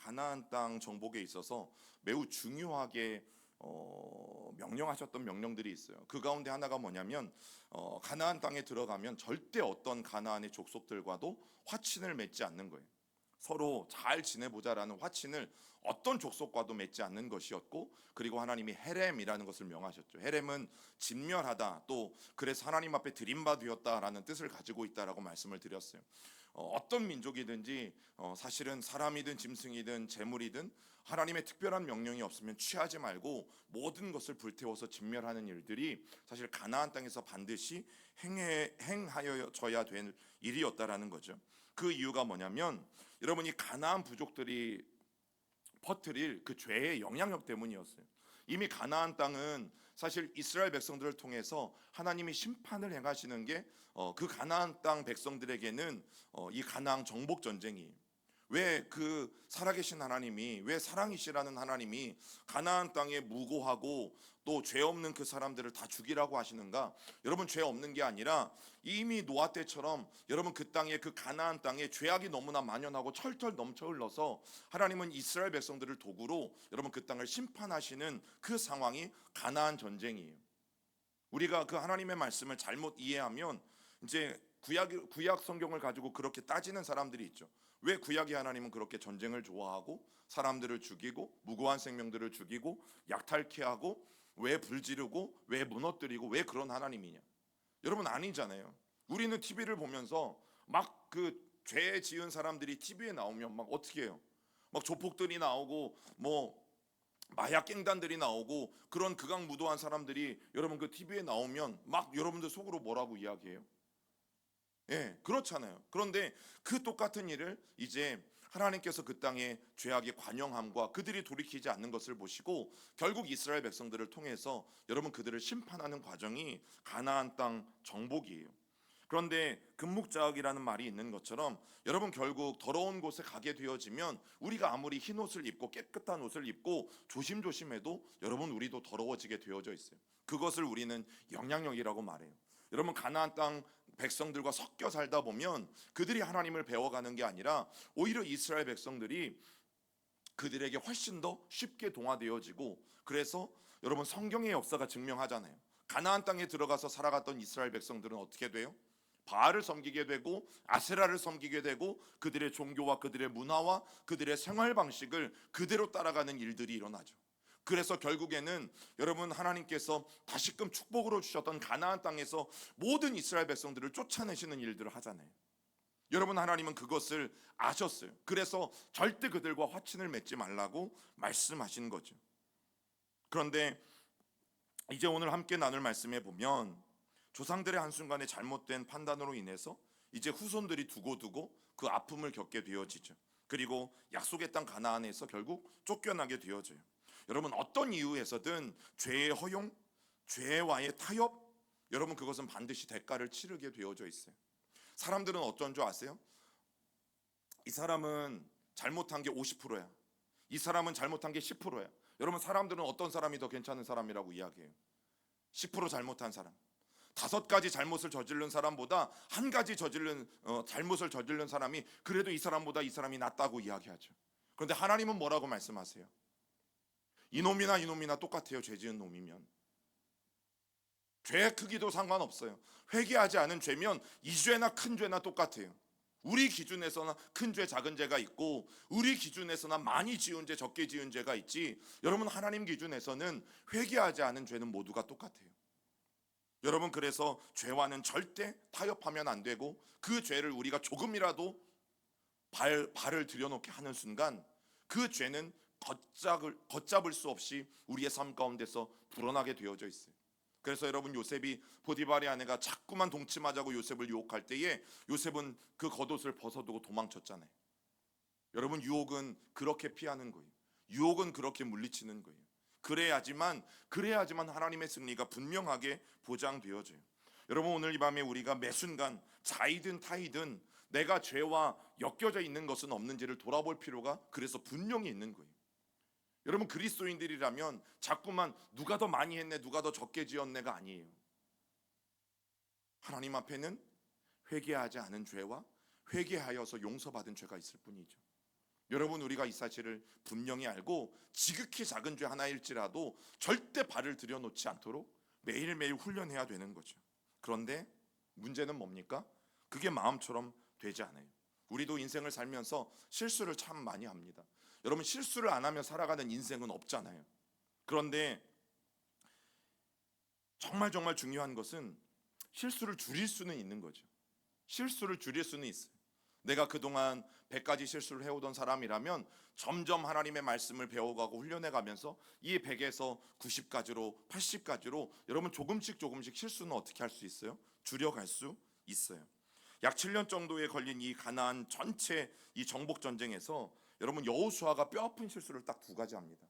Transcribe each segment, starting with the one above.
가나안 땅 정복에 있어서 매우 중요하게 명령하셨던 명령들이 있어요. 그 가운데 하나가 뭐냐면 가나안 땅에 들어가면 절대 어떤 가나안의 족속들과도 화친을 맺지 않는 거예요. 서로 잘 지내보자라는 화친을 어떤 족속과도 맺지 않는 것이었고, 그리고 하나님이 헤렘이라는 것을 명하셨죠. 헤렘은 진멸하다, 또 그래서 하나님 앞에 드림바 되었다라는 뜻을 가지고 있다라고 말씀을 드렸어요. 어떤 민족이든지 사실은 사람이든 짐승이든 재물이든 하나님의 특별한 명령이 없으면 취하지 말고 모든 것을 불태워서 진멸하는 일들이 사실 가나안 땅에서 반드시 행하여져야 될 일이었다라는 거죠. 그 이유가 뭐냐면 여러분이 가나안 부족들이 퍼뜨릴 그 죄의 영향력 때문이었어요. 이미 가나안 땅은 사실 이스라엘 백성들을 통해서 하나님이 심판을 행하시는 게 그 가나안 땅 백성들에게는 이 가나안 정복 전쟁이에요. 왜 그 살아계신 하나님이, 왜 사랑이시라는 하나님이 가나안 땅에 무고하고 또 죄 없는 그 사람들을 다 죽이라고 하시는가? 여러분, 죄 없는 게 아니라 이미 노아 때처럼 여러분 그 땅에, 그 가나안 땅에 죄악이 너무나 만연하고 철철 넘쳐 흘러서 하나님은 이스라엘 백성들을 도구로 여러분 그 땅을 심판하시는 그 상황이 가나안 전쟁이에요. 우리가 그 하나님의 말씀을 잘못 이해하면 이제 구약 성경을 가지고 그렇게 따지는 사람들이 있죠. 왜 구약의 하나님은 그렇게 전쟁을 좋아하고 사람들을 죽이고 무고한 생명들을 죽이고 약탈케 하고 왜 불지르고 왜 무너뜨리고 왜 그런 하나님이냐? 여러분, 아니잖아요. 우리는 TV를 보면서 막 그 죄 지은 사람들이 TV에 나오면 막 어떻게 해요? 막 조폭들이 나오고 뭐 마약 갱단들이 나오고 그런 극악무도한 사람들이 여러분 그 TV에 나오면 막 여러분들 속으로 뭐라고 이야기해요? 예, 그렇잖아요. 그런데 그 똑같은 일을 이제 하나님께서 그 땅의 죄악의 관영함과 그들이 돌이키지 않는 것을 보시고 결국 이스라엘 백성들을 통해서 여러분 그들을 심판하는 과정이 가나안 땅 정복이에요. 그런데 금묵자학이라는 말이 있는 것처럼 여러분 결국 더러운 곳에 가게 되어지면 우리가 아무리 흰 옷을 입고 깨끗한 옷을 입고 조심조심해도 여러분 우리도 더러워지게 되어져 있어요. 그것을 우리는 영향력이라고 말해요. 여러분, 가나안 땅 백성들과 섞여 살다 보면 그들이 하나님을 배워가는 게 아니라 오히려 이스라엘 백성들이 그들에게 훨씬 더 쉽게 동화되어지고, 그래서 여러분 성경의 역사가 증명하잖아요. 가나안 땅에 들어가서 살아갔던 이스라엘 백성들은 어떻게 돼요? 바알을 섬기게 되고 아세라를 섬기게 되고 그들의 종교와 그들의 문화와 그들의 생활 방식을 그대로 따라가는 일들이 일어나죠. 그래서 결국에는 여러분 하나님께서 다시금 축복으로 주셨던 가나안 땅에서 모든 이스라엘 백성들을 쫓아내시는 일들을 하잖아요. 여러분, 하나님은 그것을 아셨어요. 그래서 절대 그들과 화친을 맺지 말라고 말씀하신 거죠. 그런데 이제 오늘 함께 나눌 말씀에 보면 조상들의 한순간에 잘못된 판단으로 인해서 이제 후손들이 두고두고 그 아픔을 겪게 되어지죠. 그리고 약속의 땅 가나안에서 결국 쫓겨나게 되어져요. 여러분, 어떤 이유에서든 죄의 허용, 죄와의 타협, 여러분 그것은 반드시 대가를 치르게 되어져 있어요. 사람들은 어떤 줄 아세요? 이 사람은 잘못한 게 50%야. 이 사람은 잘못한 게 10%야. 여러분, 사람들은 어떤 사람이 더 괜찮은 사람이라고 이야기해요? 10% 잘못한 사람. 5가지 잘못을 저지른 사람보다 한 가지 잘못을 저지른 사람이 그래도 이 사람보다 이 사람이 낫다고 이야기하죠. 그런데 하나님은 뭐라고 말씀하세요? 이놈이나 똑같아요. 죄 지은 놈이면 죄 크기도 상관없어요. 회개하지 않은 죄면 이 죄나 큰 죄나 똑같아요. 우리 기준에서나 큰 죄 작은 죄가 있고 우리 기준에서나 많이 지은 죄 적게 지은 죄가 있지, 여러분 하나님 기준에서는 회개하지 않은 죄는 모두가 똑같아요. 여러분, 그래서 죄와는 절대 타협하면 안 되고 그 죄를 우리가 조금이라도 발을 들여놓게 하는 순간 그 죄는 걷잡을 수 없이 우리의 삶 가운데서 불어나게 되어져 있어요. 그래서 여러분, 요셉이 보디발의 아내가 자꾸만 동침하자고 요셉을 유혹할 때에 요셉은 그 겉옷을 벗어두고 도망쳤잖아요. 여러분, 유혹은 그렇게 피하는 거예요. 유혹은 그렇게 물리치는 거예요. 그래야지만 하나님의 승리가 분명하게 보장되어져요. 여러분, 오늘 이 밤에 우리가 매 순간 자이든 타이든 내가 죄와 엮여져 있는 것은 없는지를 돌아볼 필요가 그래서 분명히 있는 거예요. 여러분, 그리스도인들이라면 자꾸만 누가 더 많이 했네, 누가 더 적게 지었네가 아니에요. 하나님 앞에는 회개하지 않은 죄와 회개하여서 용서받은 죄가 있을 뿐이죠. 여러분, 우리가 이 사실을 분명히 알고 지극히 작은 죄 하나일지라도 절대 발을 들여놓지 않도록 매일매일 훈련해야 되는 거죠. 그런데 문제는 뭡니까? 그게 마음처럼 되지 않아요. 우리도 인생을 살면서 실수를 참 많이 합니다. 여러분, 실수를 안 하며 살아가는 인생은 없잖아요. 그런데 정말 중요한 것은 실수를 줄일 수는 있는 거죠. 실수를 줄일 수는 있어요. 내가 그동안 100가지 실수를 해오던 사람이라면 점점 하나님의 말씀을 배워가고 훈련해가면서 이 100에서 90가지로 80가지로 여러분 조금씩 실수는 어떻게 할 수 있어요? 줄여갈 수 있어요. 약 7년 정도에 걸린 이 가나안 전체 이 정복 전쟁에서 여러분 여호수아가 뼈아픈 실수를 딱 2가지 합니다.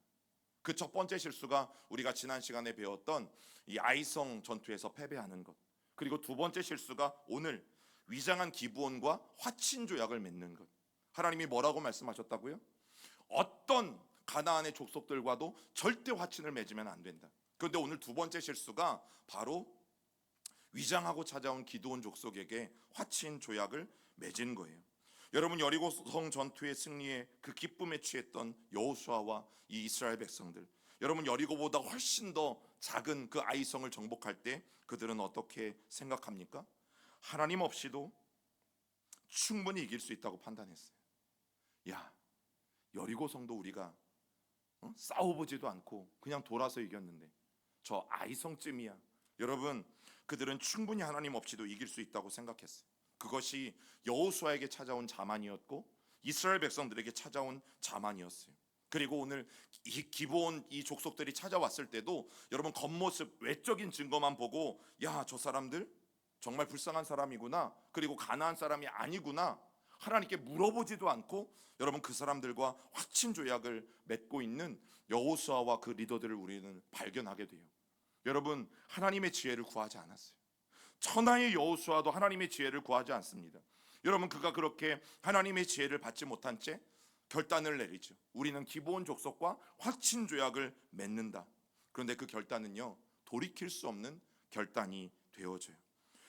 그 첫 번째 실수가 우리가 지난 시간에 배웠던 이 아이성 전투에서 패배하는 것. 그리고 2번째 실수가 오늘 위장한 기브온과 화친 조약을 맺는 것. 하나님이 뭐라고 말씀하셨다고요? 어떤 가나안의 족속들과도 절대 화친을 맺으면 안 된다. 그런데 오늘 2번째 실수가 바로 위장하고 찾아온 기드온 족속에게 화친 조약을 맺은 거예요. 여러분, 여리고성 전투의 승리에 그 기쁨에 취했던 여호수아와 이 이스라엘 백성들, 여러분 여리고보다 훨씬 더 작은 그 아이성을 정복할 때 그들은 어떻게 생각합니까? 하나님 없이도 충분히 이길 수 있다고 판단했어요. 야, 여리고성도 우리가 싸워보지도 않고 그냥 돌아서 이겼는데 저 아이성쯤이야. 여러분, 그들은 충분히 하나님 없이도 이길 수 있다고 생각했어요. 그것이 여호수아에게 찾아온 자만이었고 이스라엘 백성들에게 찾아온 자만이었어요. 그리고 오늘 이 기브온 이 족속들이 찾아왔을 때도 여러분 겉모습 외적인 증거만 보고 야, 저 사람들 정말 불쌍한 사람이구나, 그리고 가나안 사람이 아니구나, 하나님께 물어보지도 않고 여러분 그 사람들과 화친 조약을 맺고 있는 여호수아와 그 리더들을 우리는 발견하게 돼요. 여러분, 하나님의 지혜를 구하지 않았어요. 천하의 여호수아도 하나님의 지혜를 구하지 않습니다. 여러분, 그가 그렇게 하나님의 지혜를 받지 못한 채 결단을 내리죠. 우리는 기브온 족속과 화친 조약을 맺는다. 그런데 그 결단은요, 돌이킬 수 없는 결단이 되어져요.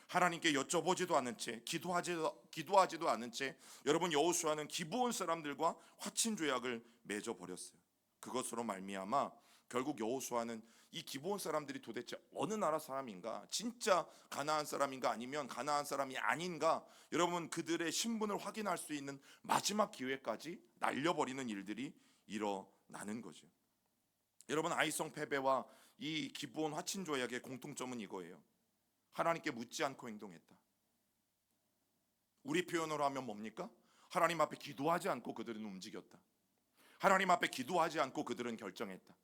하나님께 여쭤보지도 않은 채 기도하지도 않은 채 여러분 여호수아는 기브온 사람들과 화친 조약을 맺어 버렸어요. 그것으로 말미암아 결국 여호수아는 이 기브온 사람들이 도대체 어느 나라 사람인가, 진짜 가나안 사람인가 아니면 가나안 사람이 아닌가, 여러분 그들의 신분을 확인할 수 있는 마지막 기회까지 날려버리는 일들이 일어나는 거죠. 여러분, 아이성 패배와 이 기브온 화친 조약의 공통점은 이거예요. 하나님께 묻지 않고 행동했다. 우리 표현으로 하면 뭡니까? 하나님 앞에 기도하지 않고 그들은 움직였다. 하나님 앞에 기도하지 않고 그들은 결정했다.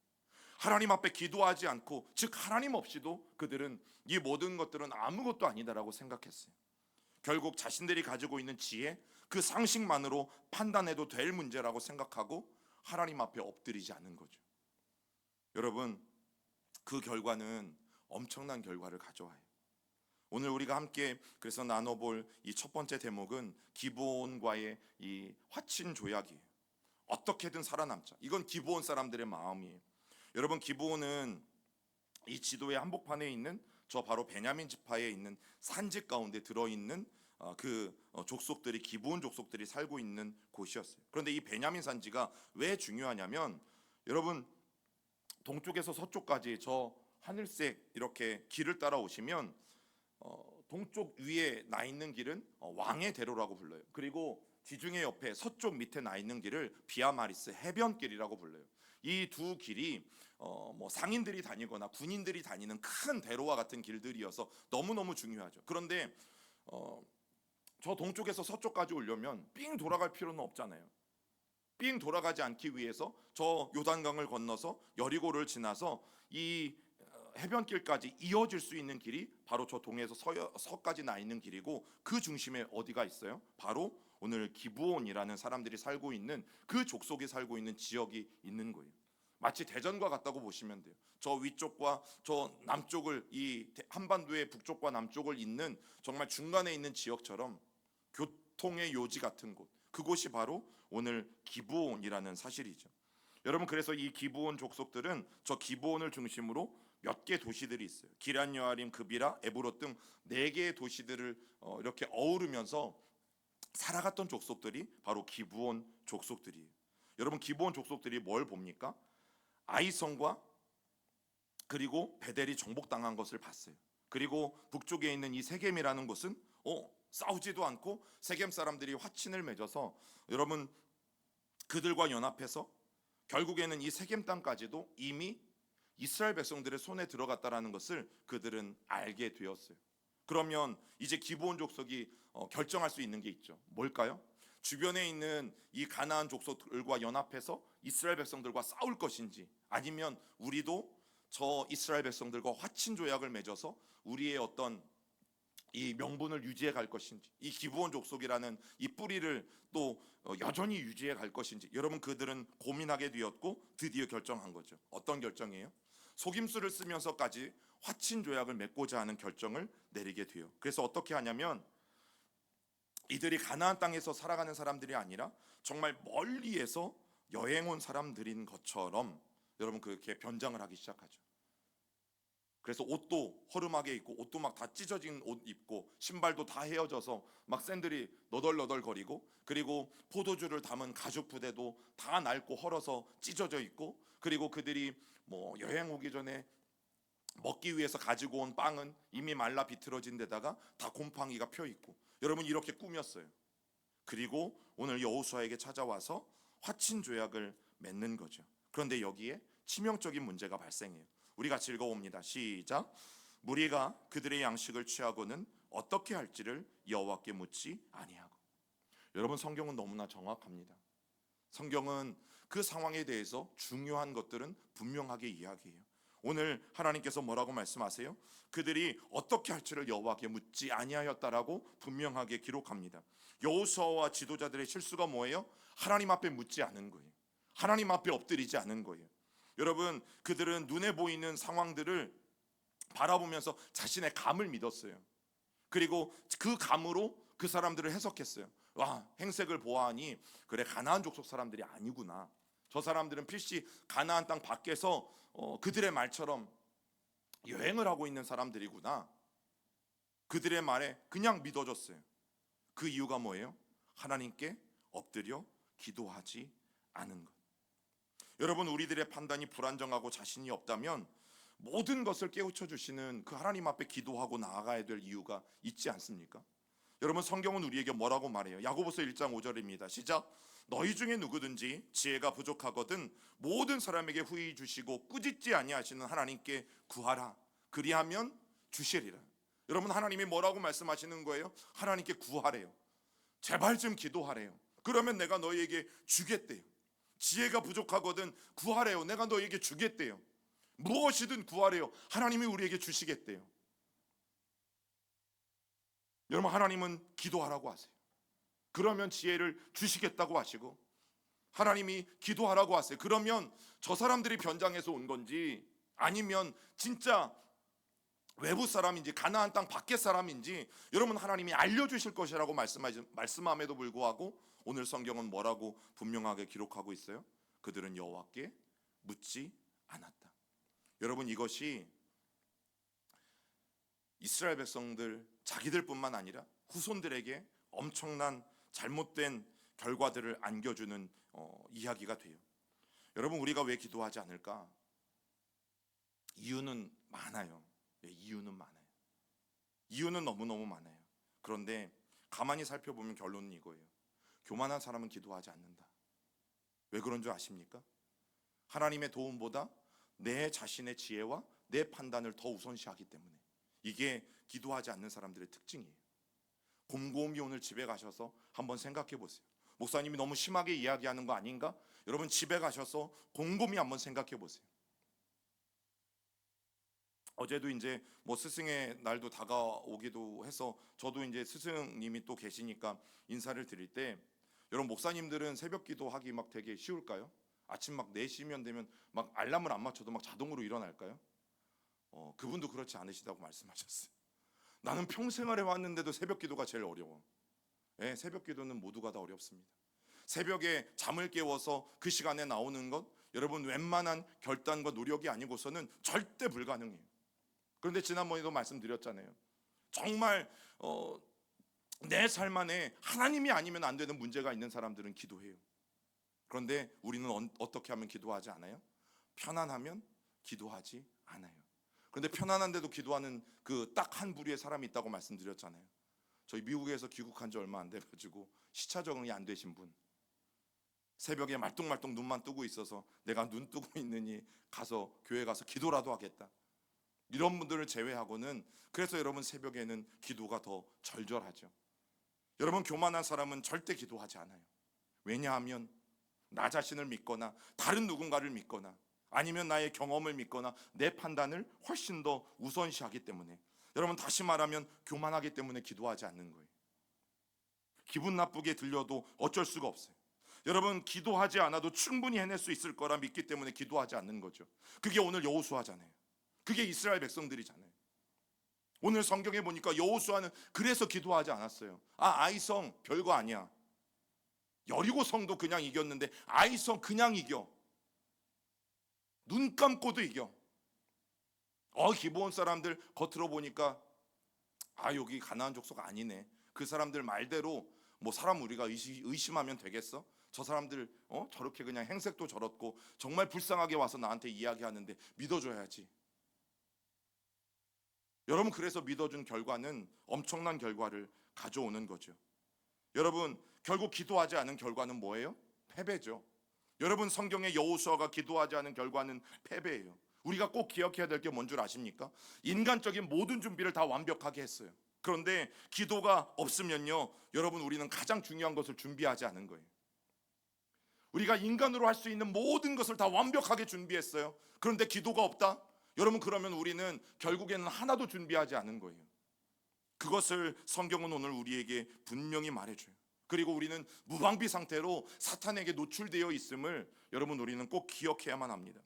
하나님 앞에 기도하지 않고, 즉 하나님 없이도 그들은 이 모든 것들은 아무것도 아니다라고 생각했어요. 결국 자신들이 가지고 있는 지혜, 그 상식만으로 판단해도 될 문제라고 생각하고 하나님 앞에 엎드리지 않은 거죠. 여러분, 그 결과는 엄청난 결과를 가져와요. 오늘 우리가 함께 그래서 나눠볼 이 첫 번째 대목은 기브온과의 이 화친 조약이에요. 어떻게든 살아남자. 이건 기브온 사람들의 마음이에요. 여러분, 기브온은 이 지도의 한복판에 있는 저 바로 베냐민 지파에 있는 산지 가운데 들어있는 족속들이, 기브온 족속들이 살고 있는 곳이었어요. 그런데 이 베냐민 산지가 왜 중요하냐면, 여러분 동쪽에서 서쪽까지 저 하늘색 이렇게 길을 따라오시면 동쪽 위에 나 있는 길은 왕의 대로라고 불러요. 그리고 지중해 옆에 서쪽 밑에 나 있는 길을 비아마리스 해변길이라고 불러요. 이 두 길이 상인들이 다니거나 군인들이 다니는 큰 대로와 같은 길들이어서 너무너무 중요하죠. 그런데 저 동쪽에서 서쪽까지 오려면 삥 돌아갈 필요는 없잖아요. 삥 돌아가지 않기 위해서 저 요단강을 건너서 여리고를 지나서 이 해변길까지 이어질 수 있는 길이 바로 저 동에서 서까지 나 있는 길이고, 그 중심에 어디가 있어요? 바로 오늘 기브온이라는 사람들이 살고 있는 그 족속이 살고 있는 지역이 있는 거예요. 마치 대전과 같다고 보시면 돼요. 저 위쪽과 저 남쪽을, 이 한반도의 북쪽과 남쪽을 잇는 정말 중간에 있는 지역처럼 교통의 요지 같은 곳, 그곳이 바로 오늘 기브온이라는 사실이죠. 여러분, 그래서 이 기브온 족속들은 저 기브온을 중심으로 몇 개 도시들이 있어요. 기럇 여아림, 그비라, 에브롯 등 4개의 도시들을 이렇게 어우르면서 살아갔던 족속들이 바로 기브온 족속들이에요. 여러분 기브온 족속들이 뭘 봅니까? 아이성과 그리고 베델이 정복당한 것을 봤어요. 그리고 북쪽에 있는 이 세겜이라는 곳은 싸우지도 않고 세겜 사람들이 화친을 맺어서 여러분 그들과 연합해서 결국에는 이 세겜 땅까지도 이미 이스라엘 백성들의 손에 들어갔다라는 것을 그들은 알게 되었어요. 그러면 이제 기브온 족속이 결정할 수 있는 게 있죠. 뭘까요? 주변에 있는 이 가나안 족속들과 연합해서 이스라엘 백성들과 싸울 것인지, 아니면 우리도 저 이스라엘 백성들과 화친 조약을 맺어서 우리의 어떤 이 명분을 유지해 갈 것인지, 이 기브온 족속이라는 이 뿌리를 또 여전히 유지해 갈 것인지, 여러분 그들은 고민하게 되었고 드디어 결정한 거죠. 어떤 결정이에요? 속임수를 쓰면서까지 화친 조약을 맺고자 하는 결정을 내리게 돼요. 그래서 어떻게 하냐면 이들이 가나안 땅에서 살아가는 사람들이 아니라 정말 멀리에서 여행 온 사람들인 것처럼 여러분 그렇게 변장을 하기 시작하죠. 그래서 옷도 허름하게 입고, 옷도 막 다 찢어진 옷 입고, 신발도 다 헤어져서 막 샌들이 너덜너덜 거리고, 그리고 포도주를 담은 가죽 부대도 다 낡고 헐어서 찢어져 있고, 그리고 그들이 뭐 여행 오기 전에 먹기 위해서 가지고 온 빵은 이미 말라 비틀어진 데다가 다 곰팡이가 펴 있고, 여러분 이렇게 꾸몄어요. 그리고 오늘 여호수아에게 찾아와서 화친 조약을 맺는 거죠. 그런데 여기에 치명적인 문제가 발생해요. 우리 같이 읽어봅니다. 시작. 무리가 그들의 양식을 취하고는 어떻게 할지를 여호와께 묻지 아니하고. 여러분 성경은 너무나 정확합니다. 성경은 그 상황에 대해서 중요한 것들은 분명하게 이야기해요. 오늘 하나님께서 뭐라고 말씀하세요? 그들이 어떻게 할지를 여호와께 묻지 아니하였다라고 분명하게 기록합니다. 여호수아와 지도자들의 실수가 뭐예요? 하나님 앞에 묻지 않은 거예요. 하나님 앞에 엎드리지 않은 거예요. 여러분 그들은 눈에 보이는 상황들을 바라보면서 자신의 감을 믿었어요. 그리고 그 감으로 그 사람들을 해석했어요. 와, 행색을 보아하니 그래 가나안 족속 사람들이 아니구나. 저 사람들은 필시 가나안 땅 밖에서 그들의 말처럼 여행을 하고 있는 사람들이구나. 그들의 말에 그냥 믿어줬어요. 그 이유가 뭐예요? 하나님께 엎드려 기도하지 않은 것. 여러분 우리들의 판단이 불안정하고 자신이 없다면 모든 것을 깨우쳐 주시는 그 하나님 앞에 기도하고 나아가야 될 이유가 있지 않습니까? 여러분 성경은 우리에게 뭐라고 말해요? 야고보서 1장 5절입니다. 시작. 너희 중에 누구든지 지혜가 부족하거든 모든 사람에게 후히 주시고 꾸짖지 아니하시는 하나님께 구하라. 그리하면 주시리라. 여러분 하나님이 뭐라고 말씀하시는 거예요? 하나님께 구하래요. 제발 좀 기도하래요. 그러면 내가 너희에게 주겠대요. 지혜가 부족하거든 구하래요. 내가 너희에게 주겠대요. 무엇이든 구하래요. 하나님이 우리에게 주시겠대요. 여러분 하나님은 기도하라고 하세요. 그러면 지혜를 주시겠다고 하시고, 하나님이 기도하라고 하세요. 그러면 저 사람들이 변장해서 온 건지 아니면 진짜 외부 사람인지 가나안 땅 밖의 사람인지 여러분 하나님이 알려주실 것이라고 말씀함에도 불구하고 오늘 성경은 뭐라고 분명하게 기록하고 있어요? 그들은 여호와께 묻지 않았다. 여러분 이것이 이스라엘 백성들 자기들뿐만 아니라 후손들에게 엄청난 잘못된 결과들을 안겨주는 이야기가 돼요. 여러분 우리가 왜 기도하지 않을까? 이유는 많아요. 이유는 많아요. 이유는 너무너무 많아요. 그런데 가만히 살펴보면 결론은 이거예요. 교만한 사람은 기도하지 않는다. 왜 그런 줄 아십니까? 하나님의 도움보다 내 자신의 지혜와 내 판단을 더 우선시하기 때문에. 이게 기도하지 않는 사람들의 특징이에요. 곰곰이 오늘 집에 가셔서 한번 생각해 보세요. 목사님이 너무 심하게 이야기하는 거 아닌가? 여러분 집에 가셔서 곰곰이 한번 생각해 보세요. 어제도 이제 뭐 스승의 날도 다가오기도 해서 저도 이제 스승님이 또 계시니까 인사를 드릴 때, 여러분 목사님들은 새벽 기도하기 막 되게 쉬울까요? 아침 막 4시면 되면 막 알람을 안 맞춰도 막 자동으로 일어날까요? 그분도 그렇지 않으시다고 말씀하셨어요. 나는 평생을 해왔는데도 새벽 기도가 제일 어려워. 예, 새벽 기도는 모두가 다 어렵습니다. 새벽에 잠을 깨워서 그 시간에 나오는 것, 여러분 웬만한 결단과 노력이 아니고서는 절대 불가능해요. 그런데 지난번에도 말씀드렸잖아요. 정말 내 삶 안에 하나님이 아니면 안 되는 문제가 있는 사람들은 기도해요. 그런데 우리는 어떻게 하면 기도하지 않아요? 편안하면 기도하지 않아요. 그런데 편안한데도 기도하는 그 딱 한 부류의 사람이 있다고 말씀드렸잖아요. 저희 미국에서 귀국한 지 얼마 안 돼가지고 시차 적응이 안 되신 분, 새벽에 말똥말똥 눈만 뜨고 있어서 내가 눈 뜨고 있느니 가서 교회 가서 기도라도 하겠다, 이런 분들을 제외하고는, 그래서 여러분 새벽에는 기도가 더 절절하죠. 여러분 교만한 사람은 절대 기도하지 않아요. 왜냐하면 나 자신을 믿거나 다른 누군가를 믿거나 아니면 나의 경험을 믿거나 내 판단을 훨씬 더 우선시하기 때문에, 여러분 다시 말하면 교만하기 때문에 기도하지 않는 거예요. 기분 나쁘게 들려도 어쩔 수가 없어요. 여러분 기도하지 않아도 충분히 해낼 수 있을 거라 믿기 때문에 기도하지 않는 거죠. 그게 오늘 여호수아잖아요. 그게 이스라엘 백성들이잖아요. 오늘 성경에 보니까 여호수아는 그래서 기도하지 않았어요. 아이성 별거 아니야. 여리고 성도 그냥 이겼는데 아이성 그냥 이겨. 눈 감고도 이겨. 기브온 사람들 겉으로 보니까 여기 가나안 족속 아니네. 그 사람들 말대로 뭐 사람 우리가 의심하면 되겠어? 저 사람들 저렇게 그냥 행색도 저렇고 정말 불쌍하게 와서 나한테 이야기하는데 믿어줘야지. 여러분 그래서 믿어준 결과는 엄청난 결과를 가져오는 거죠. 여러분 결국 기도하지 않은 결과는 뭐예요? 패배죠. 여러분 성경의 여호수아가 기도하지 않은 결과는 패배예요. 우리가 꼭 기억해야 될 게 뭔 줄 아십니까? 인간적인 모든 준비를 다 완벽하게 했어요. 그런데 기도가 없으면요, 여러분 우리는 가장 중요한 것을 준비하지 않은 거예요. 우리가 인간으로 할 수 있는 모든 것을 다 완벽하게 준비했어요. 그런데 기도가 없다? 여러분 그러면 우리는 결국에는 하나도 준비하지 않은 거예요. 그것을 성경은 오늘 우리에게 분명히 말해줘요. 그리고 우리는 무방비 상태로 사탄에게 노출되어 있음을 여러분 우리는 꼭 기억해야만 합니다.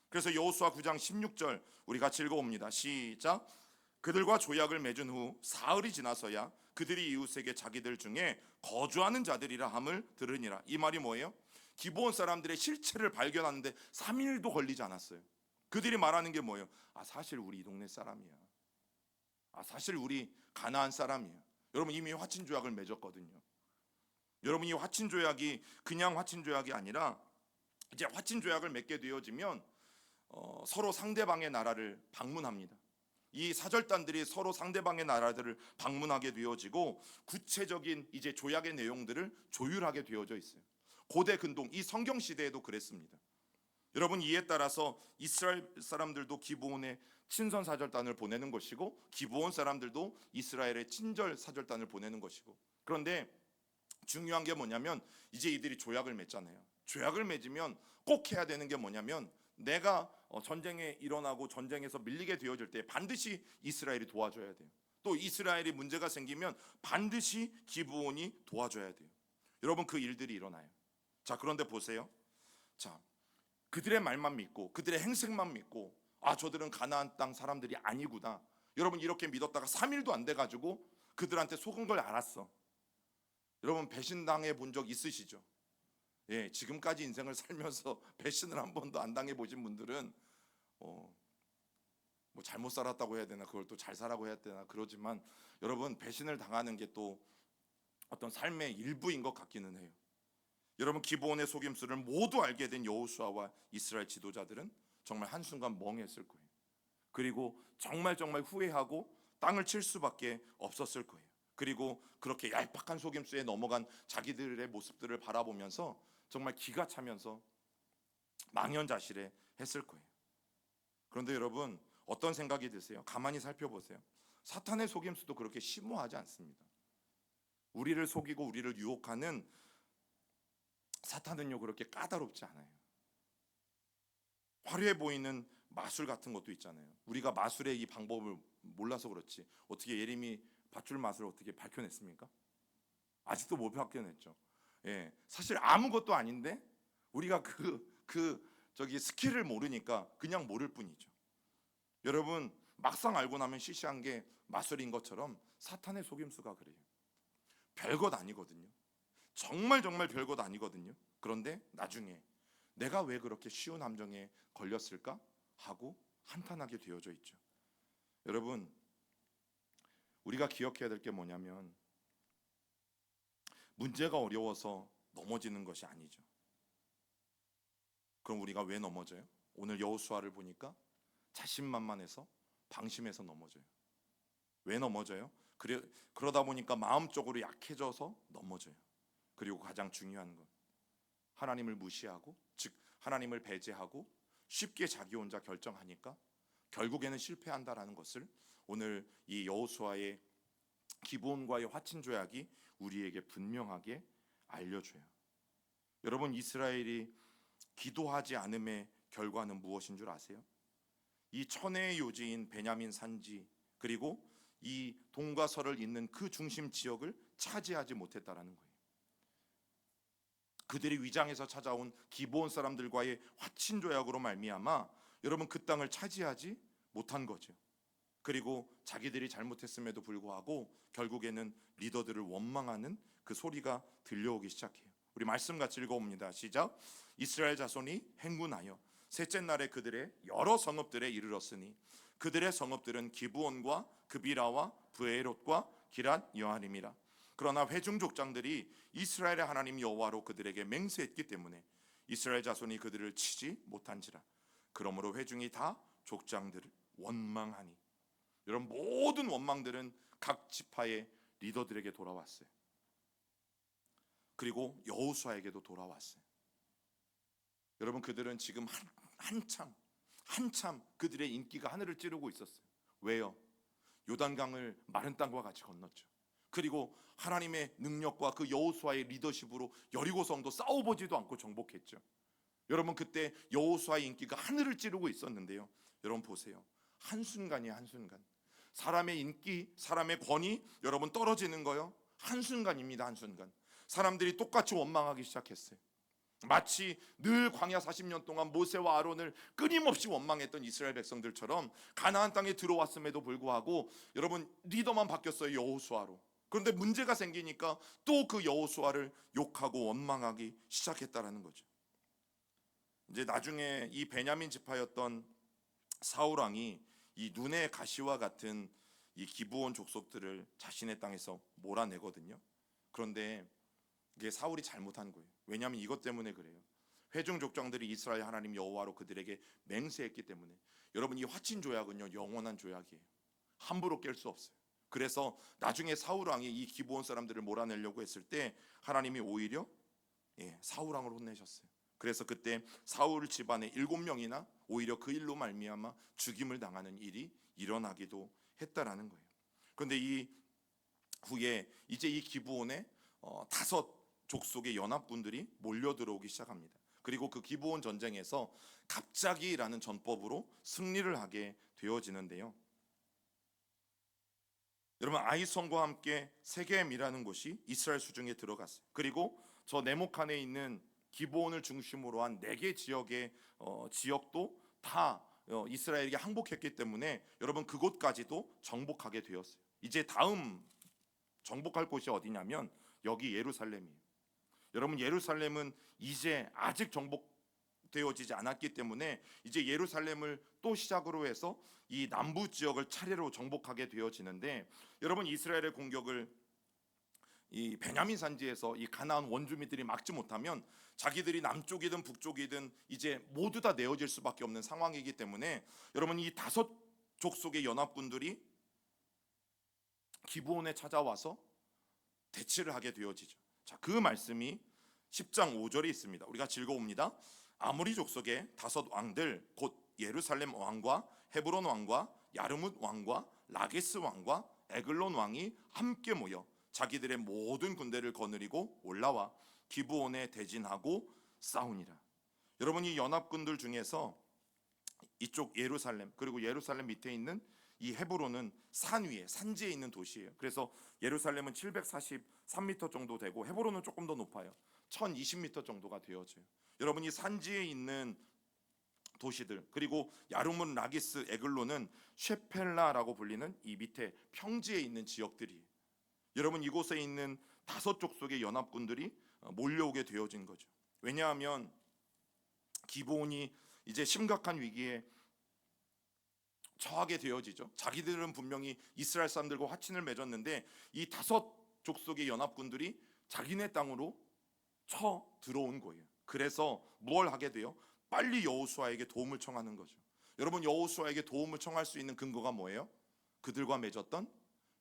그래서 여호수아 9장 16절 우리 같이 읽어봅니다. 시작. 그들과 조약을 맺은 후 사흘이 지나서야 그들이 이웃에게 자기들 중에 거주하는 자들이라 함을 들으니라. 이 말이 뭐예요? 기브온 사람들의 실체를 발견하는데 3일도 걸리지 않았어요. 그들이 말하는 게 뭐예요? 사실 우리 이 동네 사람이야. 사실 우리 가나안 사람이야. 여러분 이미 화친 조약을 맺었거든요. 여러분 이 화친 조약이 그냥 화친 조약이 아니라, 이제 화친 조약을 맺게 되어지면 서로 상대방의 나라를 방문합니다. 이 사절단들이 서로 상대방의 나라들을 방문하게 되어지고 구체적인 이제 조약의 내용들을 조율하게 되어져 있어요. 고대 근동 이 성경 시대에도 그랬습니다. 여러분 이에 따라서 이스라엘 사람들도 기브온에 친선 사절단을 보내는 것이고 기브온 사람들도 이스라엘의 친절 사절단을 보내는 것이고, 그런데 중요한 게 뭐냐면 이제 이들이 조약을 맺잖아요. 조약을 맺으면 꼭 해야 되는 게 뭐냐면, 내가 전쟁에 일어나고 전쟁에서 밀리게 되어질 때 반드시 이스라엘이 도와줘야 돼요. 또 이스라엘이 문제가 생기면 반드시 기브온이 도와줘야 돼요. 여러분 그 일들이 일어나요. 자 그런데 보세요. 자 그들의 말만 믿고 그들의 행색만 믿고 저들은 가나안 땅 사람들이 아니구나, 여러분 이렇게 믿었다가 3일도 안 돼가지고 그들한테 속은 걸 알았어. 여러분 배신당해 본 적 있으시죠? 지금까지 인생을 살면서 배신을 한 번도 안 당해 보신 분들은 뭐 잘못 살았다고 해야 되나, 그걸 또 잘 살라고 해야 되나 그러지만, 여러분 배신을 당하는 게 또 어떤 삶의 일부인 것 같기는 해요. 여러분 기브온의 속임수를 모두 알게 된 여호수아와 이스라엘 지도자들은 정말 한순간 멍했을 거예요. 그리고 정말 후회하고 땅을 칠 수밖에 없었을 거예요. 그리고 그렇게 얄팍한 속임수에 넘어간 자기들의 모습들을 바라보면서 정말 기가 차면서 망연자실해 했을 거예요. 그런데 여러분 어떤 생각이 드세요? 가만히 살펴보세요. 사탄의 속임수도 그렇게 심오하지 않습니다. 우리를 속이고 우리를 유혹하는 사탄은요 그렇게 까다롭지 않아요. 화려해 보이는 마술 같은 것도 있잖아요. 우리가 마술의 이 방법을 몰라서 그렇지 어떻게 예림이 밧줄 마술을 어떻게 밝혀냈습니까? 아직도 못 밝혀냈죠. 사실 아무것도 아닌데 우리가 저기 스킬을 모르니까 그냥 모를 뿐이죠. 여러분 막상 알고 나면 시시한 게 마술인 것처럼 사탄의 속임수가 그래요. 별것 아니거든요. 정말 별것 아니거든요. 그런데 나중에 내가 왜 그렇게 쉬운 함정에 걸렸을까 하고 한탄하게 되어져 있죠. 여러분 우리가 기억해야 될 게 뭐냐면, 문제가 어려워서 넘어지는 것이 아니죠. 그럼 우리가 왜 넘어져요? 오늘 여호수아를 보니까 자신만만해서 방심해서 넘어져요. 왜 넘어져요? 그러다 보니까 마음적으로 약해져서 넘어져요. 그리고 가장 중요한 건 하나님을 무시하고, 즉 하나님을 배제하고 쉽게 자기 혼자 결정하니까 결국에는 실패한다라는 것을 오늘 이 여호수아의 기브온과의 화친 조약이 우리에게 분명하게 알려줘요. 여러분, 이스라엘이 기도하지 않음의 결과는 무엇인 줄 아세요? 이 천혜의 요지인 베냐민 산지, 그리고 이 동과 서를 잇는 그 중심 지역을 차지하지 못했다라는 거예요. 그들이 위장해서 찾아온 기브온 사람들과의 화친 조약으로 말미암아 여러분 그 땅을 차지하지 못한 거죠. 그리고 자기들이 잘못했음에도 불구하고 결국에는 리더들을 원망하는 그 소리가 들려오기 시작해요. 우리 말씀 같이 읽어봅니다. 시작. 이스라엘 자손이 행군하여 셋째 날에 그들의 여러 성읍들에 이르렀으니 그들의 성읍들은 기브온과 그비라와 브에롯과 기랏 여아림이라. 그러나 회중 족장들이 이스라엘의 하나님 여호와로 그들에게 맹세했기 때문에 이스라엘 자손이 그들을 치지 못한지라. 그러므로 회중이 다 족장들을 원망하니. 여러분, 모든 원망들은 각 지파의 리더들에게 돌아왔어요. 그리고 여호수아에게도 돌아왔어요. 여러분, 그들은 지금 한참 그들의 인기가 하늘을 찌르고 있었어요. 왜요? 요단강을 마른 땅과 같이 건넜죠. 그리고 하나님의 능력과 그 여호수아의 리더십으로 여리고성도 싸워보지도 않고 정복했죠. 여러분, 그때 여호수아의 인기가 하늘을 찌르고 있었는데요. 여러분 보세요. 한순간이에요. 한순간. 사람의 인기, 사람의 권위 여러분 떨어지는 거요. 한순간입니다. 한순간. 사람들이 똑같이 원망하기 시작했어요. 마치 늘 광야 40년 동안 모세와 아론을 끊임없이 원망했던 이스라엘 백성들처럼 가나안 땅에 들어왔음에도 불구하고 여러분 리더만 바뀌었어요. 여호수아로. 그런데 문제가 생기니까 또 그 여호수아를 욕하고 원망하기 시작했다라는 거죠. 이제 나중에 이 베냐민 지파였던 사울 왕이 이 눈의 가시와 같은 이 기브온 족속들을 자신의 땅에서 몰아내거든요. 그런데 이게 사울이 잘못한 거예요. 왜냐하면 이것 때문에 그래요. 회중 족장들이 이스라엘 하나님 여호와로 그들에게 맹세했기 때문에. 여러분, 이 화친 조약은요 영원한 조약이에요. 함부로 깰 수 없어요. 그래서 나중에 사울 왕이 이 기브온 사람들을 몰아내려고 했을 때 하나님이 오히려 사울 왕을 혼내셨어요. 그래서 그때 사울 집안의 7명이나 오히려 그 일로 말미암아 죽임을 당하는 일이 일어나기도 했다라는 거예요. 그런데 이 후에 이제 이 기브온에 5 족속의 연합군들이 몰려 들어오기 시작합니다. 그리고 그 기브온 전쟁에서 갑자기라는 전법으로 승리를 하게 되어지는데요. 여러분, 아이성과 함께 세겜이라는 곳이 이스라엘 수중에 들어갔어요. 그리고 저 네모칸에 있는 기브온을 중심으로 한 4개 지역의 지역도 다 이스라엘에게 항복했기 때문에 여러분 그곳까지도 정복하게 되었어요. 이제 다음 정복할 곳이 어디냐면 여기 예루살렘이에요. 여러분, 예루살렘은 이제 아직 정복되어지지 않았기 때문에 이제 예루살렘을 또 시작으로 해서 이 남부 지역을 차례로 정복하게 되어지는데, 여러분 이스라엘의 공격을 이 베냐민 산지에서 이 가나안 원주민들이 막지 못하면 자기들이 남쪽이든 북쪽이든 이제 모두 다 내어질 수밖에 없는 상황이기 때문에 여러분 이 5 족속의 연합군들이 기브온에 찾아와서 대치를 하게 되어지죠. 자, 그 말씀이 10장 5절에 있습니다. 우리가 읽어봅니다. 아모리 족속의 5 왕들 곧 예루살렘 왕과 헤브론 왕과 야르뭇 왕과 라게스 왕과 에글론 왕이 함께 모여 자기들의 모든 군대를 거느리고 올라와 기브온에 대진하고 싸우니라. 여러분, 이 연합군들 중에서 이쪽 예루살렘 그리고 예루살렘 밑에 있는 이 헤브론은 산 위에 산지에 있는 도시예요. 그래서 예루살렘은 743m 정도 되고 헤브론은 조금 더 높아요. 1020m 정도가 되어져요. 여러분, 이 산지에 있는 도시들 그리고 야르문, 라기스, 에글론은 쉐펠라라고 불리는 이 밑에 평지에 있는 지역들이에요. 여러분, 이곳에 있는 5 족속의 연합군들이 몰려오게 되어진 거죠. 왜냐하면 기브온이 이제 심각한 위기에 처하게 되어지죠. 자기들은 분명히 이스라엘 사람들과 화친을 맺었는데 이 5 족속의 연합군들이 자기네 땅으로 쳐 들어온 거예요. 그래서 뭘 하게 돼요? 빨리 여호수아에게 도움을 청하는 거죠. 여러분, 여호수아에게 도움을 청할 수 있는 근거가 뭐예요? 그들과 맺었던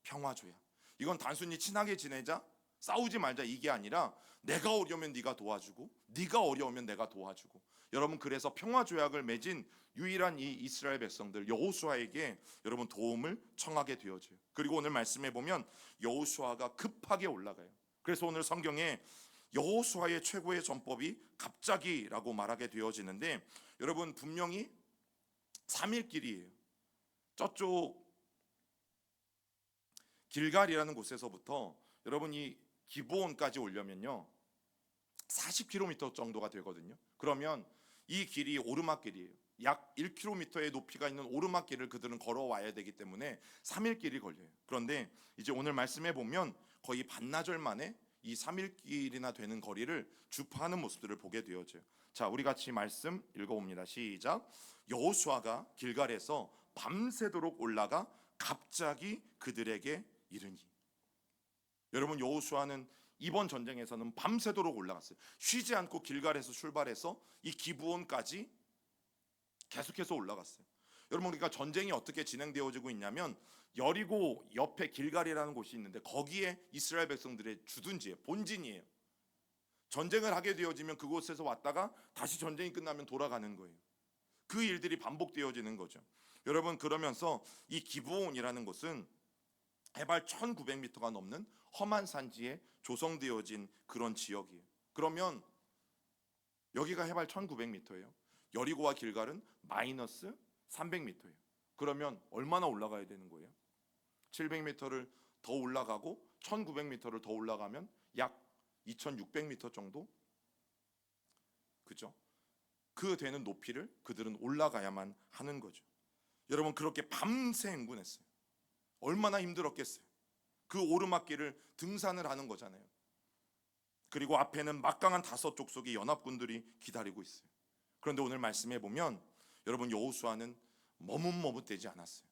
평화조약. 이건 단순히 친하게 지내자, 싸우지 말자 이게 아니라 내가 어려우면 네가 도와주고 네가 어려우면 내가 도와주고. 여러분, 그래서 평화조약을 맺은 유일한 이 이스라엘 백성들 여호수아에게 여러분 도움을 청하게 되어져요. 그리고 오늘 말씀해 보면 여호수아가 급하게 올라가요. 그래서 오늘 성경에 여호수아의 최고의 전법이 갑자기라고 말하게 되어지는데, 여러분 분명히 3일 길이에요. 저쪽 길갈이라는 곳에서부터 여러분이 기브온까지 오려면요 40km 정도가 되거든요. 그러면 이 길이 오르막길이에요. 약 1km의 높이가 있는 오르막길을 그들은 걸어와야 되기 때문에 3일 길이 걸려요. 그런데 이제 오늘 말씀해 보면 거의 반나절 만에 이 3일 길이나 되는 거리를 주파하는 모습들을 보게 되어져요. 자, 우리 같이 말씀 읽어봅니다. 시작. 여호수아가 길갈에서 밤새도록 올라가 갑자기 그들에게 이르니. 여러분, 여호수아는 이번 전쟁에서는 밤새도록 올라갔어요. 쉬지 않고 길갈에서 출발해서 이 기브온까지 계속해서 올라갔어요. 여러분, 그러니까 전쟁이 어떻게 진행되어지고 있냐면 여리고 옆에 길갈이라는 곳이 있는데 거기에 이스라엘 백성들의 주둔지예요. 본진이에요. 전쟁을 하게 되어지면 그곳에서 왔다가 다시 전쟁이 끝나면 돌아가는 거예요. 그 일들이 반복되어지는 거죠. 여러분, 그러면서 이 기브온이라는 곳은 해발 1900m가 넘는 험한 산지에 조성되어진 그런 지역이에요. 그러면 여기가 해발 1900m예요. 여리고와 길갈은 마이너스 300m예요. 그러면 얼마나 올라가야 되는 거예요? 700m를 더 올라가고 1900m를 더 올라가면 약 2600m 정도? 그죠? 그 되는 높이를 그들은 올라가야만 하는 거죠. 여러분, 그렇게 밤새 행군했어요. 얼마나 힘들었겠어요. 그 오르막길을 등산을 하는 거잖아요. 그리고 앞에는 막강한 5족속의 연합군들이 기다리고 있어요. 그런데 오늘 말씀해 보면 여러분, 여호수아는 머뭇머뭇되지 않았어요.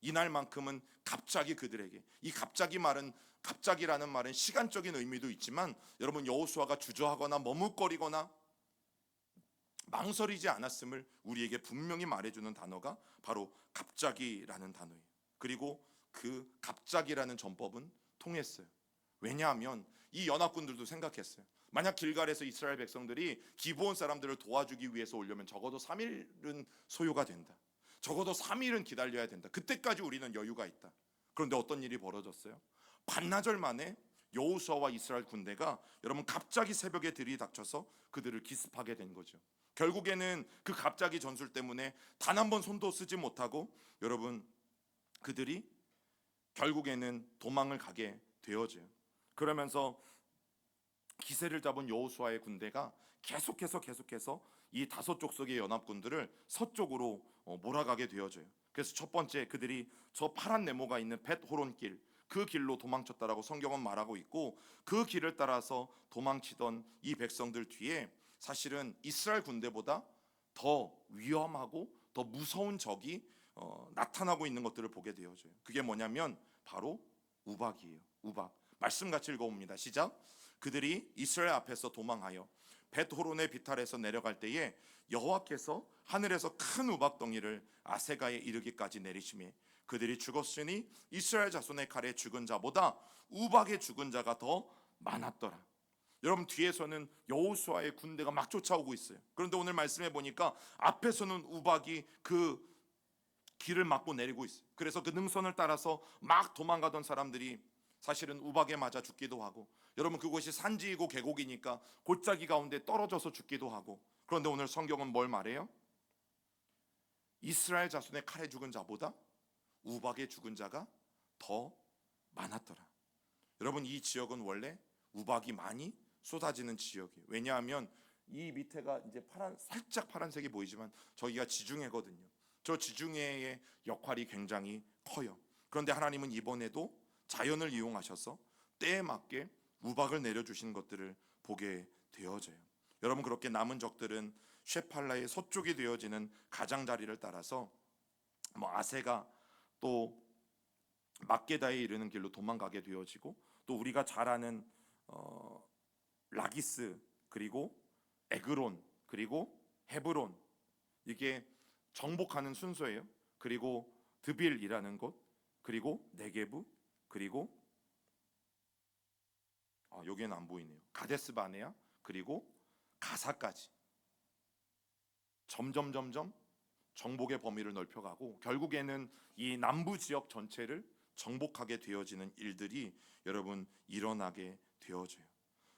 이날만큼은 갑자기 그들에게, 이 갑자기라는 말은 시간적인 의미도 있지만 여러분, 여호수아가 주저하거나 머뭇거리거나 망설이지 않았음을 우리에게 분명히 말해주는 단어가 바로 갑자기라는 단어예요. 그리고 그 갑자기라는 전법은 통했어요. 왜냐하면 이 연합군들도 생각했어요. 만약 길갈에서 이스라엘 백성들이 기브온 사람들을 도와주기 위해서 오려면 적어도 3일은 소요가 된다. 적어도 3일은 기다려야 된다. 그때까지 우리는 여유가 있다. 그런데 어떤 일이 벌어졌어요? 반나절 만에 여호수아와 이스라엘 군대가 여러분 갑자기 새벽에 들이닥쳐서 그들을 기습하게 된 거죠. 결국에는 그 갑자기 전술 때문에 단 한 번 손도 쓰지 못하고 여러분 그들이 결국에는 도망을 가게 되어져요. 그러면서 기세를 잡은 여호수아의 군대가 계속해서 이 5족속의 연합군들을 서쪽으로 몰아가게 되어져요. 그래서 첫 번째, 그들이 저 파란 네모가 있는 벳호론길, 그 길로 도망쳤다라고 성경은 말하고 있고, 그 길을 따라서 도망치던 이 백성들 뒤에 사실은 이스라엘 군대보다 더 위험하고 더 무서운 적이 나타나고 있는 것들을 보게 되어져요. 그게 뭐냐면 바로 우박이에요. 우박. 말씀 같이 읽어봅니다. 시작. 그들이 이스라엘 앞에서 도망하여 벳호론의 비탈에서 내려갈 때에 여호와께서 하늘에서 큰 우박 덩이를 아세가에 이르기까지 내리시매 그들이 죽었으니 이스라엘 자손의 칼에 죽은 자보다 우박에 죽은 자가 더 많았더라. 여러분, 뒤에서는 여호수아의 군대가 막 쫓아오고 있어요. 그런데 오늘 말씀해 보니까 앞에서는 우박이 그 길을 막고 내리고 있어요. 그래서 그 능선을 따라서 막 도망가던 사람들이 사실은 우박에 맞아 죽기도 하고, 여러분 그곳이 산지이고 계곡이니까 골짜기 가운데 떨어져서 죽기도 하고. 그런데 오늘 성경은 뭘 말해요? 이스라엘 자손의 칼에 죽은 자보다 우박에 죽은 자가 더 많았더라. 여러분, 이 지역은 원래 우박이 많이 쏟아지는 지역이에요. 왜냐하면 이 밑에가 이제 살짝 파란색이 보이지만 저기가 지중해거든요. 저 지중해의 역할이 굉장히 커요. 그런데 하나님은 이번에도 자연을 이용하셔서 때에 맞게 우박을 내려주신 것들을 보게 되어져요. 여러분, 그렇게 남은 적들은 쉐팔라의 서쪽이 되어지는 가장자리를 따라서 아세가 또 막게다에 이르는 길로 도망가게 되어지고, 또 우리가 잘 아는 라기스, 그리고 에그론, 그리고 헤브론, 이게 정복하는 순서예요. 그리고 드빌이라는 곳, 그리고 네게부, 그리고 여기는 안 보이네요. 가데스 바네아, 그리고 가사까지 점점 정복의 범위를 넓혀가고 결국에는 이 남부 지역 전체를 정복하게 되어지는 일들이 여러분 일어나게 되어져요.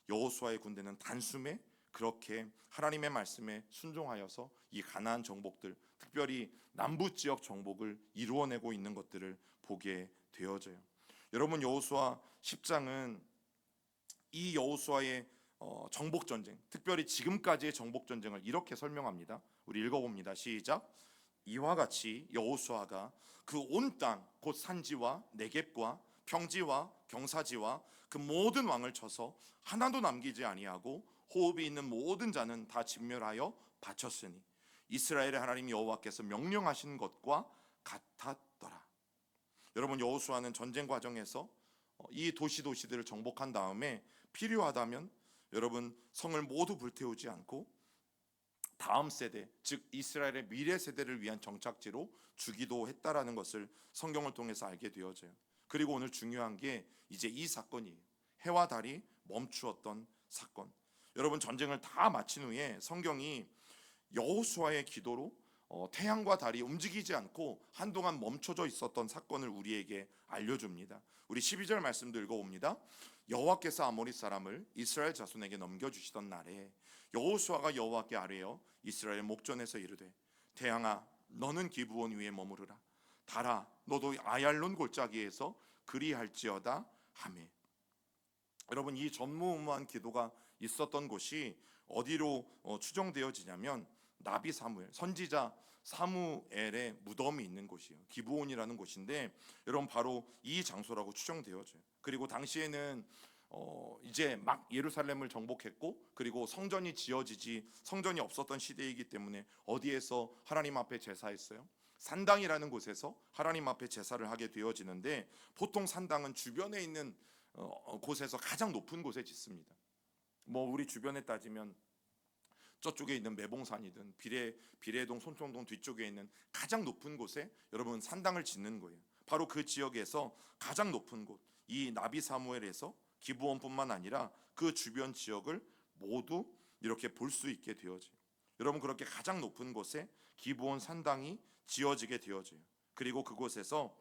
여호수아의 군대는 단숨에 그렇게 하나님의 말씀에 순종하여서 이 가나안 정복들, 특별히 남부 지역 정복을 이루어내고 있는 것들을 보게 되어져요. 여러분, 여호수아 10장은 이 여호수아의 정복 전쟁, 특별히 지금까지의 정복 전쟁을 이렇게 설명합니다. 우리 읽어봅니다. 시작. 이와 같이 여호수아가 그 온 땅 곧 산지와 네겝과 평지와 경사지와 그 모든 왕을 쳐서 하나도 남기지 아니하고 호흡이 있는 모든 자는 다 진멸하여 바쳤으니 이스라엘의 하나님 여호와께서 명령하신 것과 같았더라. 여러분, 여호수아는 전쟁 과정에서 이 도시들을 정복한 다음에 필요하다면 여러분 성을 모두 불태우지 않고 다음 세대, 즉 이스라엘의 미래 세대를 위한 정착지로 주기도 했다라는 것을 성경을 통해서 알게 되어져요. 그리고 오늘 중요한 게 이제 이 사건이에요. 해와 달이 멈추었던 사건. 여러분, 전쟁을 다 마친 후에 성경이 여호수아의 기도로 태양과 달이 움직이지 않고 한동안 멈춰져 있었던 사건을 우리에게 알려줍니다. 우리 12절 말씀도 읽어봅니다. 여호와께서 아모리 사람을 이스라엘 자손에게 넘겨주시던 날에 여호수아가 여호와께 아뢰어 이스라엘 목전에서 이르되 태양아 너는 기브온 위에 머무르라 달아 너도 아얄론 골짜기에서 그리할지어다 하매. 여러분, 이 전무후무한 기도가 있었던 곳이 어디로 추정되어지냐면 나비 사무엘, 선지자 사무엘의 무덤이 있는 곳이에요. 기브온이라는 곳인데 여러분 바로 이 장소라고 추정되어져요. 그리고 당시에는 이제 막 예루살렘을 정복했고 그리고 성전이 지어지지 성전이 없었던 시대이기 때문에 어디에서 하나님 앞에 제사했어요? 산당이라는 곳에서 하나님 앞에 제사를 하게 되어지는데 보통 산당은 주변에 있는 곳에서 가장 높은 곳에 짓습니다. 뭐 우리 주변에 따지면 저쪽에 있는 매봉산이든 비례동 손평동 뒤쪽에 있는 가장 높은 곳에 여러분 산당을 짓는 거예요. 바로 그 지역에서 가장 높은 곳, 이 나비 사무엘에서 기브온뿐만 아니라 그 주변 지역을 모두 이렇게 볼 수 있게 되어져요. 여러분, 그렇게 가장 높은 곳에 기브온 산당이 지어지게 되어져요. 그리고 그곳에서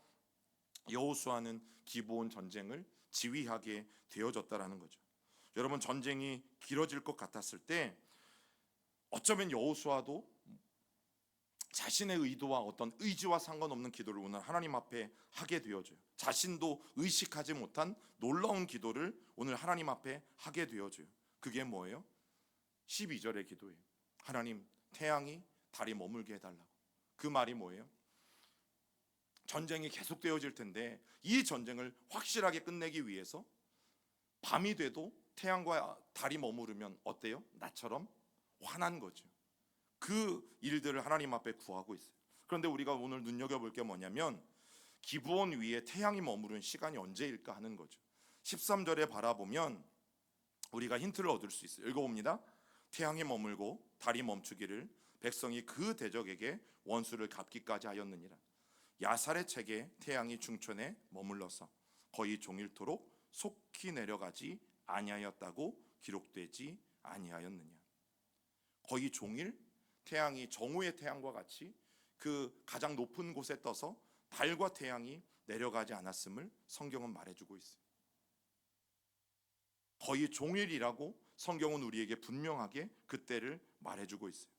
여호수아는 기브온 전쟁을 지휘하게 되어졌다라는 거죠. 여러분, 전쟁이 길어질 것 같았을 때 어쩌면 여호수아도 자신의 의도와 어떤 의지와 상관없는 기도를 오늘 하나님 앞에 하게 되어져요. 자신도 의식하지 못한 놀라운 기도를 오늘 하나님 앞에 하게 되어져요. 그게 뭐예요? 12절의 기도예요. 하나님, 태양이 달이 머물게 해달라고. 그 말이 뭐예요? 전쟁이 계속되어질 텐데 이 전쟁을 확실하게 끝내기 위해서 밤이 돼도 태양과 달이 머무르면 어때요? 나처럼 화난 거죠. 그 일들을 하나님 앞에 구하고 있어요. 그런데 우리가 오늘 눈여겨볼 게 뭐냐면 기브온 위에 태양이 머무른 시간이 언제일까 하는 거죠. 13절에 바라보면 우리가 힌트를 얻을 수 있어요. 읽어봅니다. 태양이 머물고 달이 멈추기를 백성이 그 대적에게 원수를 갚기까지 하였느니라. 야살의 책에 태양이 중천에 머물러서 거의 종일토록 속히 내려가지 아니하였다고 기록되지 아니하였느냐. 거의 종일 태양이 정오의 태양과 같이 그 가장 높은 곳에 떠서 달과 태양이 내려가지 않았음을 성경은 말해주고 있어요. 거의 종일이라고 성경은 우리에게 분명하게 그때를 말해주고 있어요.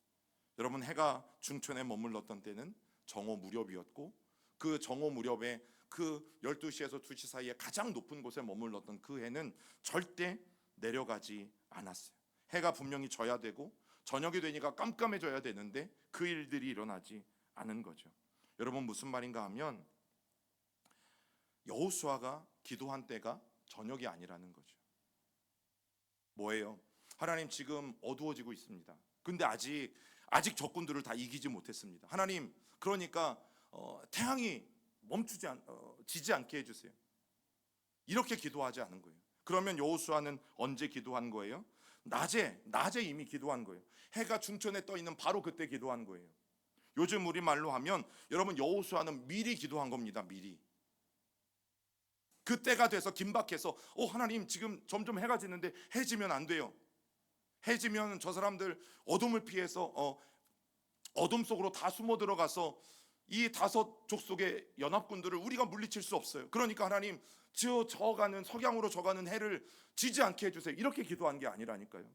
여러분, 해가 중천에 머물렀던 때는 정오 무렵이었고 그 정오 무렵에 그 12시에서 2시 사이에 가장 높은 곳에 머물렀던 그 해는 절대 내려가지 않았어요. 해가 분명히 져야 되고 저녁이 되니까 깜깜해져야 되는데 그 일들이 일어나지 않은 거죠. 여러분, 무슨 말인가 하면 여호수아가 기도한 때가 저녁이 아니라는 거죠. 뭐예요? 하나님, 지금 어두워지고 있습니다. 근데 아직 적군들을 다 이기지 못했습니다. 하나님, 그러니까 태양이 지지 않게 해주세요. 이렇게 기도하지 않은 거예요. 그러면 여호수아는 언제 기도한 거예요? 낮에 이미 기도한 거예요. 해가 중천에 떠 있는 바로 그때 기도한 거예요. 요즘 우리 말로 하면 여러분 여호수아는 미리 기도한 겁니다. 미리. 그때가 돼서 긴박해서 하나님 지금 점점 해가 지는데 해 지면 안 돼요. 해 지면 저 사람들 어둠을 피해서 어둠 속으로 다 숨어 들어가서 이 다섯 족속의 연합군들을 우리가 물리칠 수 없어요. 그러니까 하나님 저가는 석양으로 져가는 해를 지지 않게 해주세요. 이렇게 기도한 게 아니라니까요.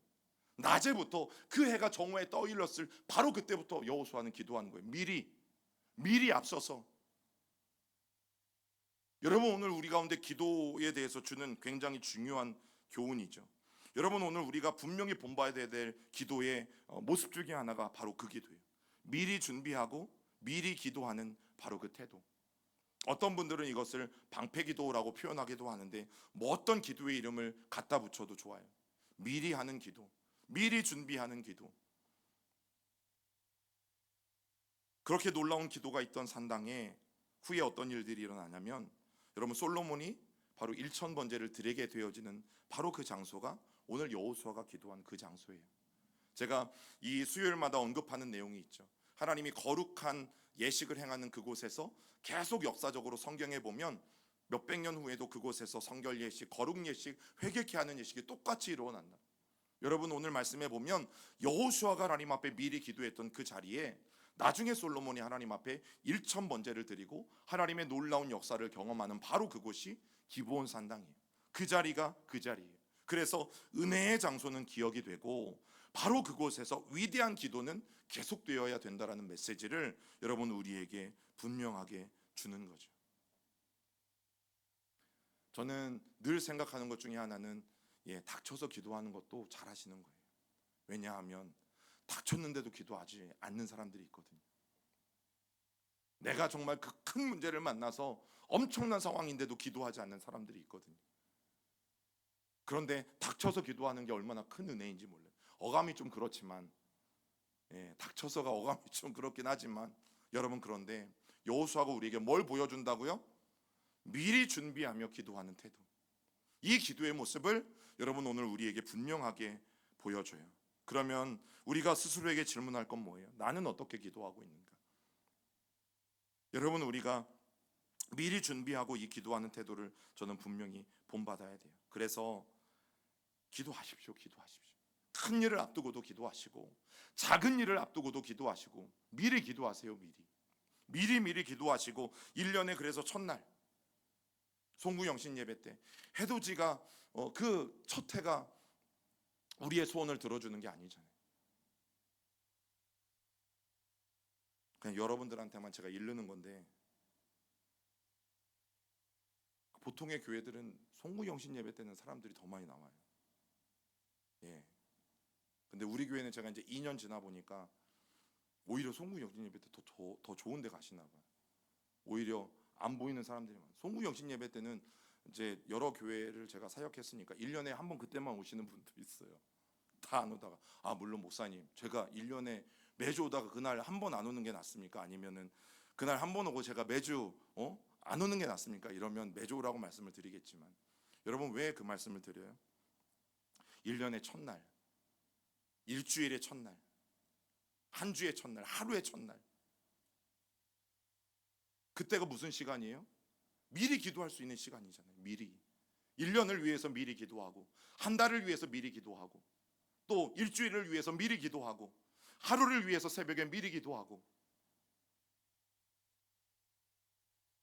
낮에부터 그 해가 정오에 떠일렀을 바로 그때부터 여호수아는 기도하는 거예요. 미리 앞서서. 여러분 오늘 우리 가운데 기도에 대해서 주는 굉장히 중요한 교훈이죠. 여러분 오늘 우리가 분명히 본받아야 될 기도의 모습 중에 하나가 바로 그 기도예요. 미리 준비하고 미리 기도하는 바로 그 태도. 어떤 분들은 이것을 방패기도라고 표현하기도 하는데 어떤 기도의 이름을 갖다 붙여도 좋아요. 미리 하는 기도, 미리 준비하는 기도. 그렇게 놀라운 기도가 있던 산당에 후에 어떤 일들이 일어나냐면 여러분 솔로몬이 바로 1000번제를 드리게 되어지는 바로 그 장소가 오늘 여호수아가 기도한 그 장소예요. 제가 이 수요일마다 언급하는 내용이 있죠. 하나님이 거룩한 예식을 행하는 그곳에서 계속 역사적으로 성경에 보면 몇백 년 후에도 그곳에서 성결 예식, 거룩 예식, 회개케 하는 예식이 똑같이 일어난다. 여러분 오늘 말씀에 보면 여호수아가 하나님 앞에 미리 기도했던 그 자리에 나중에 솔로몬이 하나님 앞에 1000번제를 드리고 하나님의 놀라운 역사를 경험하는 바로 그곳이 기브온 산당이에요. 그 자리가 그 자리예요. 그래서 은혜의 장소는 기억이 되고 바로 그곳에서 위대한 기도는 계속되어야 된다라는 메시지를 여러분 우리에게 분명하게 주는 거죠. 저는 늘 생각하는 것 중에 하나는 닥쳐서 기도하는 것도 잘하시는 거예요. 왜냐하면 닥쳤는데도 기도하지 않는 사람들이 있거든요. 내가 정말 그 큰 문제를 만나서 엄청난 상황인데도 기도하지 않는 사람들이 있거든요. 그런데 닥쳐서 기도하는 게 얼마나 큰 은혜인지 몰라요. 어감이 좀 그렇지만 닥쳐서가 어감이 좀 그렇긴 하지만 여러분 그런데 여호수아가 우리에게 뭘 보여준다고요? 미리 준비하며 기도하는 태도. 이 기도의 모습을 여러분 오늘 우리에게 분명하게 보여줘요. 그러면 우리가 스스로에게 질문할 건 뭐예요? 나는 어떻게 기도하고 있는가? 여러분 우리가 미리 준비하고 이 기도하는 태도를 저는 분명히 본받아야 돼요. 그래서 기도하십시오. 큰 일을 앞두고도 기도하시고 작은 일을 앞두고도 기도하시고 미리 기도하세요. 미리 기도하시고 1년에 그래서 첫날 송구영신 예배 때 해돋이가 그 첫 해가 우리의 소원을 들어주는 게 아니잖아요. 그냥 여러분들한테만 제가 이르는 건데 보통의 교회들은 송구영신 예배 때는 사람들이 더 많이 나와요. 근데 우리 교회는 제가 이제 2년 지나 보니까 오히려 송구영신 예배 때 더 좋은 데 가시나 봐요. 오히려 안 보이는 사람들이 많아요. 송구영신 예배 때는 이제 여러 교회를 제가 사역했으니까 1년에 한 번 그때만 오시는 분도 있어요. 다 안 오다가 물론 목사님 제가 1년에 매주 오다가 그날 한 번 안 오는 게 낫습니까? 아니면은 그날 한 번 오고 제가 매주 안 오는 게 낫습니까? 이러면 매주 오라고 말씀을 드리겠지만 여러분 왜 그 말씀을 드려요? 1년의 첫날, 일주일의 첫날, 한 주의 첫날, 하루의 첫날, 그때가 무슨 시간이에요? 미리 기도할 수 있는 시간이잖아요. 미리 1년을 위해서 미리 기도하고 한 달을 위해서 미리 기도하고 또 일주일을 위해서 미리 기도하고 하루를 위해서 새벽에 미리 기도하고.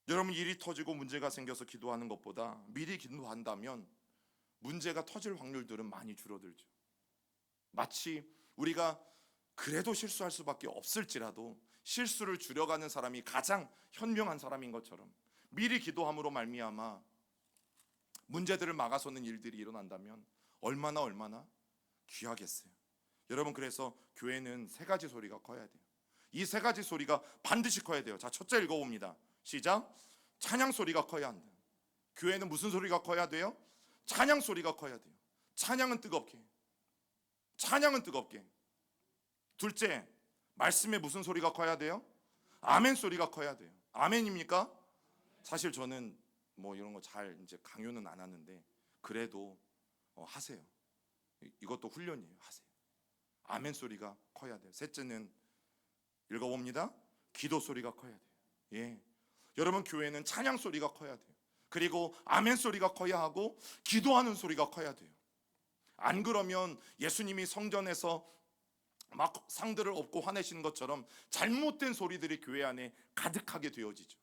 여러분 일이 터지고 문제가 생겨서 기도하는 것보다 미리 기도한다면 문제가 터질 확률들은 많이 줄어들죠. 마치 우리가 그래도 실수할 수밖에 없을지라도 실수를 줄여가는 사람이 가장 현명한 사람인 것처럼 미리 기도함으로 말미암아 문제들을 막아서는 일들이 일어난다면 얼마나 귀하겠어요. 여러분 그래서 교회는 세 가지 소리가 커야 돼요. 이 세 가지 소리가 반드시 커야 돼요. 자, 첫째 읽어봅니다. 시작. 찬양 소리가 커야 한다. 교회는 무슨 소리가 커야 돼요? 찬양 소리가 커야 돼요. 찬양은 뜨겁게. 둘째, 말씀에 무슨 소리가 커야 돼요? 아멘 소리가 커야 돼요. 아멘입니까? 사실 저는 뭐 이런 거 잘 이제 강요는 안 하는데 그래도 하세요. 이것도 훈련이에요. 하세요. 아멘 소리가 커야 돼요. 셋째는 읽어봅니다. 기도 소리가 커야 돼요. 예, 여러분 교회는 찬양 소리가 커야 돼요. 그리고 아멘 소리가 커야 하고 기도하는 소리가 커야 돼요. 안 그러면 예수님이 성전에서 막 상들을 업고 화내시는 것처럼 잘못된 소리들이 교회 안에 가득하게 되어지죠.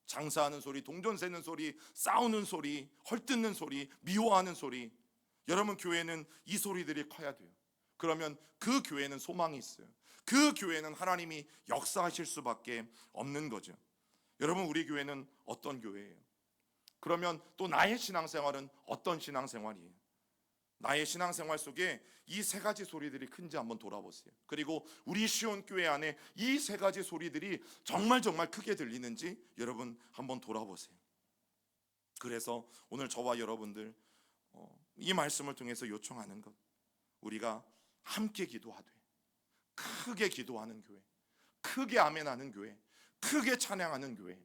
장사하는 소리, 동전 세는 소리, 싸우는 소리, 헐뜯는 소리, 미워하는 소리. 여러분 교회는 이 소리들이 커야 돼요. 그러면 그 교회는 소망이 있어요. 그 교회는 하나님이 역사하실 수밖에 없는 거죠. 여러분 우리 교회는 어떤 교회예요? 그러면 또 나의 신앙생활은 어떤 신앙생활이에요? 나의 신앙생활 속에 이 세 가지 소리들이 큰지 한번 돌아보세요. 그리고 우리 시온교회 안에 이 세 가지 소리들이 정말 크게 들리는지 여러분 한번 돌아보세요. 그래서 오늘 저와 여러분들 이 말씀을 통해서 요청하는 것, 우리가 함께 기도하되 크게 기도하는 교회, 크게 아멘하는 교회, 크게 찬양하는 교회.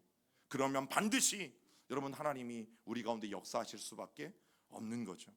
그러면 반드시 여러분 하나님이 우리 가운데 역사하실 수밖에 없는 거죠.